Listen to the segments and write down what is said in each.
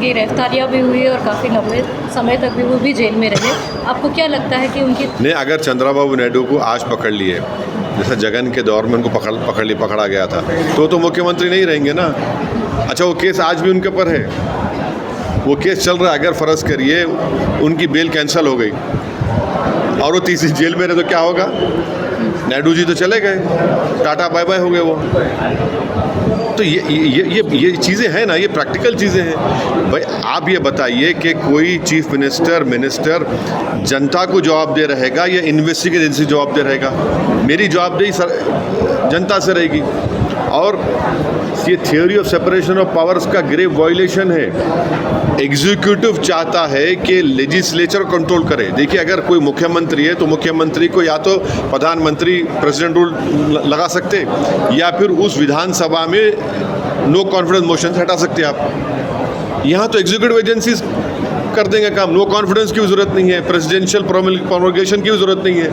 उनकी गिरफ्तारियाँ भी हुई और काफ़ी लंबे समय तक भी वो भी जेल में रहे। आपको क्या लगता है कि उनकी नहीं, अगर चंद्रबाबू नायडू को आज पकड़ लिए, जैसे जगन के दौर में उनको पकड़ा गया था, तो मुख्यमंत्री नहीं रहेंगे ना। अच्छा, वो केस आज भी उनके ऊपर है, वो केस चल रहा है। अगर फ़र्ज़ करिए उनकी बेल कैंसिल हो गई और वो तीसरी जेल में रहे तो क्या होगा? नायडू जी तो चले गए, टाटा बाय बाय हो गए वो। तो ये चीज़ें हैं ना, ये प्रैक्टिकल चीज़ें हैं। भाई आप ये बताइए कि कोई चीफ मिनिस्टर जनता को जवाब दे रहेगा या इन्वेस्टिगेशन एजेंसी जवाब दे रहेगा? मेरी जवाबदेही जनता से रहेगी। और ये theory of separation of powers का ग्रेव वायलेशन है। एग्जीक्यूटिव चाहता है कि लेजिस्लेचर कंट्रोल करे। देखिए, अगर कोई मुख्यमंत्री है तो मुख्यमंत्री को या तो प्रधानमंत्री प्रेसिडेंट रूल लगा सकते या फिर उस विधानसभा में नो कॉन्फिडेंस मोशन से हटा सकते आप। यहाँ तो एग्जीक्यूटिव एजेंसीज कर देंगे काम। नो कॉन्फिडेंस की भी जरूरत नहीं है, प्रेसिडेंशियल प्रोमलगेशन की भी जरूरत नहीं है।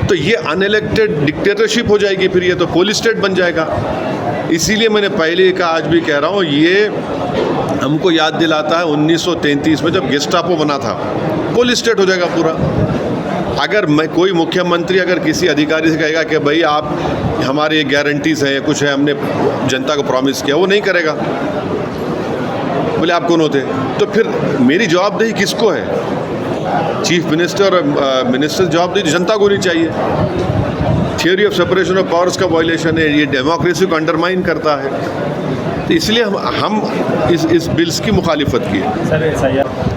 तो ये अनइलेक्टेड डिक्टेटरशिप हो जाएगी, फिर ये तो पोलिस स्टेट बन जाएगा। इसीलिए मैंने पहले कहा, आज भी कह रहा हूँ, ये हमको याद दिलाता है 1933 में जब गेस्टापो बना था। पोलिस स्टेट हो जाएगा पूरा। अगर कोई मुख्यमंत्री अगर किसी अधिकारी से कहेगा कि भाई आप हमारी गारंटीज हैं, कुछ है, हमने जनता को प्रॉमिस किया, वो नहीं करेगा। बोले आप कौन होते? तो फिर मेरी जवाबदेही किसको है? चीफ मिनिस्टर और मिनिस्टर जवाबदेही जनता को नहीं चाहिए। Theory of separation of powers का वायलेशन है, ये डेमोक्रेसी को अंडरमाइन करता है। तो इसलिए हम इस बिल्स की मुखालिफत की है।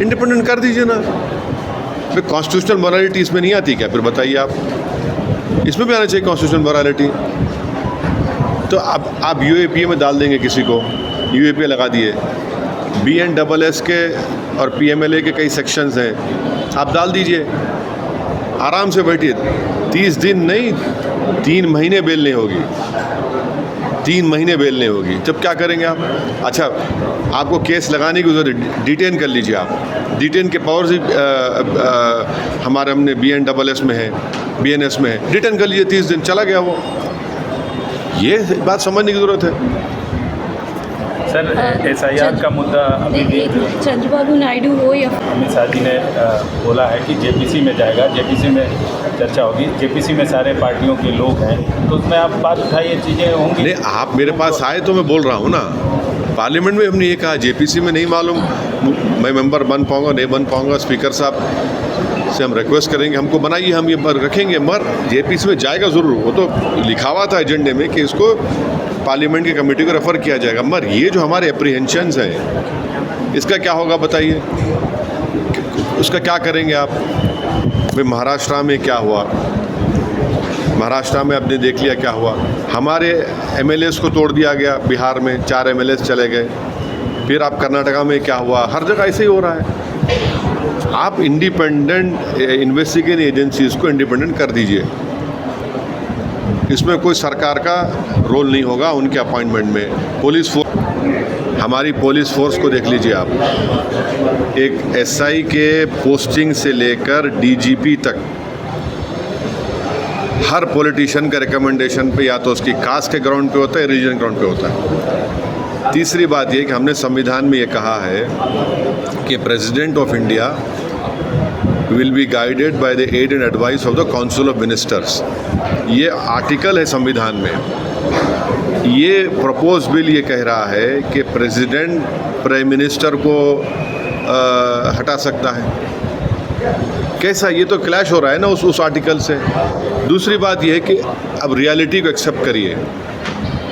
इंडिपेंडेंट कर दीजिए ना। फिर कॉन्स्टिट्यूशनल मोरालिटी इसमें नहीं आती क्या? फिर बताइए आप, इसमें भी आना चाहिए कॉन्स्टिट्यूशनल मोरालिटी। तो अब आप यूएपीए में डाल देंगे किसी को, यूएपीए लगा दिए, BNSS के और PMLA के कई सेक्शंस हैं, आप डाल दीजिए, आराम से बैठिए। 30 दिन नहीं, 3 महीने बेल नहीं होगी, 3 महीने बेल नहीं होगी। जब क्या करेंगे आप? अच्छा, आपको केस लगाने की जरूरत, डिटेन कर लीजिए आप। डिटेन के पावर्स हमने BNSS में है, BNS में है, डिटेन कर लीजिए, 30 दिन चला गया वो। ये बात समझने की ज़रूरत है। सर, SIR का मुद्दा अभी भी चंद्रबाबू नायडू हो या अमित शाह जी ने बोला है कि JPC में जाएगा, JPC में चर्चा होगी, JPC में सारे पार्टियों के लोग हैं, तो उसमें आप बात उठाइए, चीज़ें होंगी। नहीं, आप मेरे पास आए तो मैं बोल रहा हूँ ना। पार्लियामेंट में हमने ये कहा, JPC में नहीं मालूम मैं मेंबर बन पाऊँगा नहीं बन पाऊँगा। स्पीकर साहब से हम रिक्वेस्ट करेंगे, हमको बनाइए, हम ये रखेंगे। मगर JPC में जाएगा ज़रूर, वो तो लिखा हुआ था एजेंडे में कि इसको पार्लियामेंट की कमेटी को रेफ़र किया जाएगा। मगर ये जो हमारे एप्रीहेंशंस हैं, इसका क्या होगा बताइए? उसका क्या करेंगे आप? भाई महाराष्ट्र में क्या हुआ? महाराष्ट्र में आपने देख लिया क्या हुआ। हमारे MLAs को तोड़ दिया गया, बिहार में 4 MLAs चले गए। फिर आप कर्नाटका में क्या हुआ? हर जगह ऐसे ही हो रहा है। आप इंडिपेंडेंट इन्वेस्टिगेशन एजेंसीज़ को इंडिपेंडेंट कर दीजिए। इसमें कोई सरकार का रोल नहीं होगा उनके अपॉइंटमेंट में। हमारी पुलिस फोर्स को देख लीजिए आप, एक SI के पोस्टिंग से लेकर DGP तक हर पॉलिटिशियन के रिकमेंडेशन पे या तो उसकी कास्ट के ग्राउंड पे होता है, रीजन ग्राउंड पे होता है। तीसरी बात ये कि हमने संविधान में ये कहा है कि president of India will be guided by the aid and advice of the council of ministers. ये आर्टिकल है संविधान में। ये प्रपोज बिल ये कह रहा है कि प्रेसिडेंट प्राइम मिनिस्टर को हटा सकता है। कैसा? ये तो क्लैश हो रहा है ना उस आर्टिकल से। दूसरी बात ये है कि अब रियलिटी को एक्सेप्ट करिए।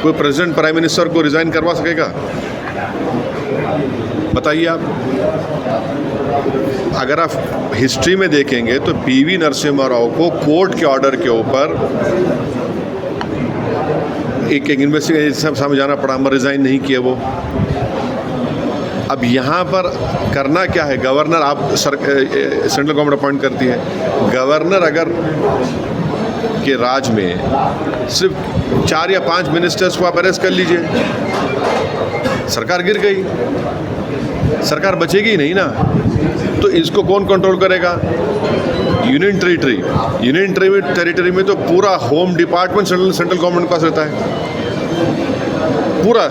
कोई प्रेसिडेंट प्राइम मिनिस्टर को रिज़ाइन करवा सकेगा? बताइए आप। अगर आप हिस्ट्री में देखेंगे तो PV नरसिम्हा राव को कोर्ट के ऑर्डर के ऊपर एक इन्वेस्टिगेशन सामने जाना पड़ा, मगर रिज़ाइन नहीं किए वो। अब यहाँ पर करना क्या है? गवर्नर, आप सेंट्रल गवर्नमेंट अपॉइंट करती है। गवर्नर अगर के राज में सिर्फ 4 या 5 मिनिस्टर्स को आप अरेस्ट कर लीजिए, सरकार गिर गई, सरकार बचेगी नहीं ना। तो इसको कौन कंट्रोल करेगा? यूनियन टेरिटरी में तो पूरा होम डिपार्टमेंट सेंट्रल गवर्नमेंट के पास रहता है। पूरा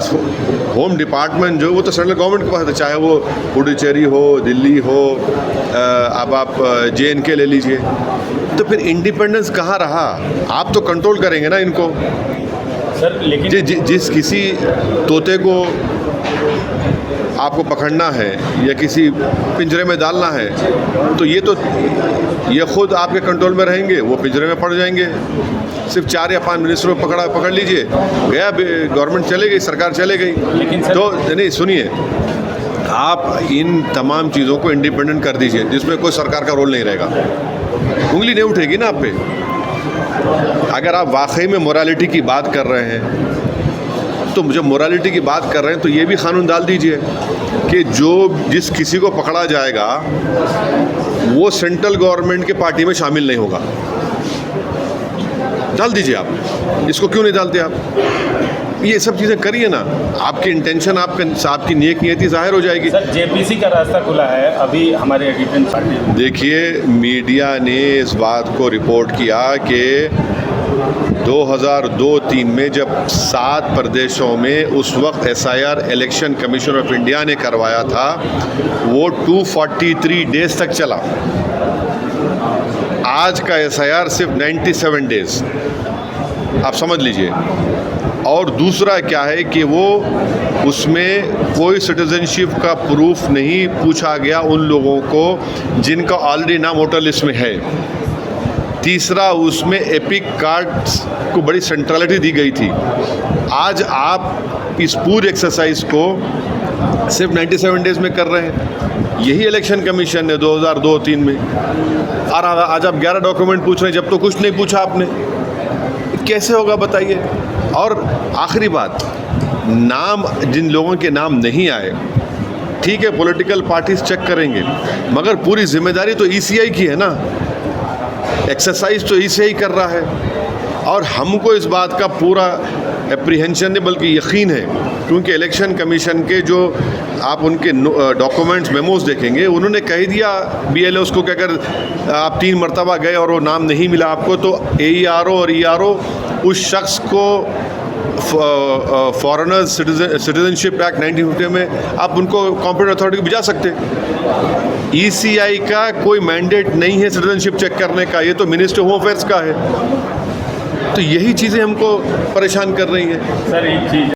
होम डिपार्टमेंट जो वो तो सेंट्रल गवर्नमेंट के पास है, चाहे वो पुडुचेरी हो, दिल्ली हो, अब आप JNK ले लीजिए। तो फिर इंडिपेंडेंस कहाँ रहा? आप तो कंट्रोल करेंगे ना इनको। सर लेकिन जिस किसी तोते को आपको पकड़ना है या किसी पिंजरे में डालना है, तो ये खुद आपके कंट्रोल में रहेंगे, वो पिंजरे में पड़ जाएंगे। सिर्फ 4 या 5 मिनिस्टरों को पकड़ लीजिए, गया गवर्नमेंट चले गई, सरकार चले गई। लेकिन सर, तो नहीं सुनिए, आप इन तमाम चीज़ों को इंडिपेंडेंट कर दीजिए जिसमें कोई सरकार का रोल नहीं रहेगा, उंगली नहीं उठेगी ना आप पे। अगर आप वाकई में मोरालिटी की बात कर रहे हैं, तो जब मोरालिटी की बात कर रहे हैं तो ये भी कानून डाल दीजिए कि जिस किसी को पकड़ा जाएगा वो सेंट्रल गवर्नमेंट के पार्टी में शामिल नहीं होगा। डाल दीजिए आप, इसको क्यों नहीं डालते आप? ये सब चीज़ें करिए ना, आपकी इंटेंशन, आपकी नेक नियति जाहिर हो जाएगी। सर JPC का रास्ता खुला है अभी हमारे एडिटन पार्टी। देखिए, मीडिया ने इस बात को रिपोर्ट किया कि 2002-03 में जब 7 प्रदेशों में उस वक्त SIR election commission of India ने करवाया था, वो 243 डेज तक चला। आज का SIR सिर्फ 97 डेज, आप समझ लीजिए। और दूसरा क्या है कि वो उसमें कोई सिटीजनशिप का प्रूफ नहीं पूछा गया उन लोगों को जिनका ऑलरेडी नाम वोटर लिस्ट में है। तीसरा, उसमें एपिक कार्ड्स को बड़ी सेंट्रलिटी दी गई थी। आज आप इस पूरे एक्सरसाइज को सिर्फ 97 डेज में कर रहे हैं। यही इलेक्शन कमीशन ने 2002-03 में, और आज आप 11 डॉक्यूमेंट पूछ रहे हैं, जब तो कुछ नहीं पूछा आपने। कैसे होगा बताइए? और आखिरी बात, नाम जिन लोगों के नाम नहीं आए, ठीक है, पॉलिटिकल पार्टीज चेक करेंगे, मगर पूरी जिम्मेदारी तो ECI की है ना। एक्सरसाइज तो ECI कर रहा है, और हमको इस बात का पूरा एप्रीहेंशन नहीं बल्कि यकीन है, क्योंकि इलेक्शन कमीशन के जो आप उनके डॉक्यूमेंट्स मेमोज देखेंगे, उन्होंने कह दिया BLOs को कि अगर आप 3 मरतबा गए और वो नाम नहीं मिला आपको, तो AERO और ERO उस शख्स को फॉरेनर्स सिटीजनशिप एक्ट 1950 में आप उनको कॉम्पिटेंट अथॉरिटी को भिजा सकते। ECI का कोई मैंडेट नहीं है सिटीजनशिप चेक करने का, ये तो मिनिस्ट्री होम अफेयर्स का है। तो यही चीज़ें हमको परेशान कर रही हैं। सर एक चीज़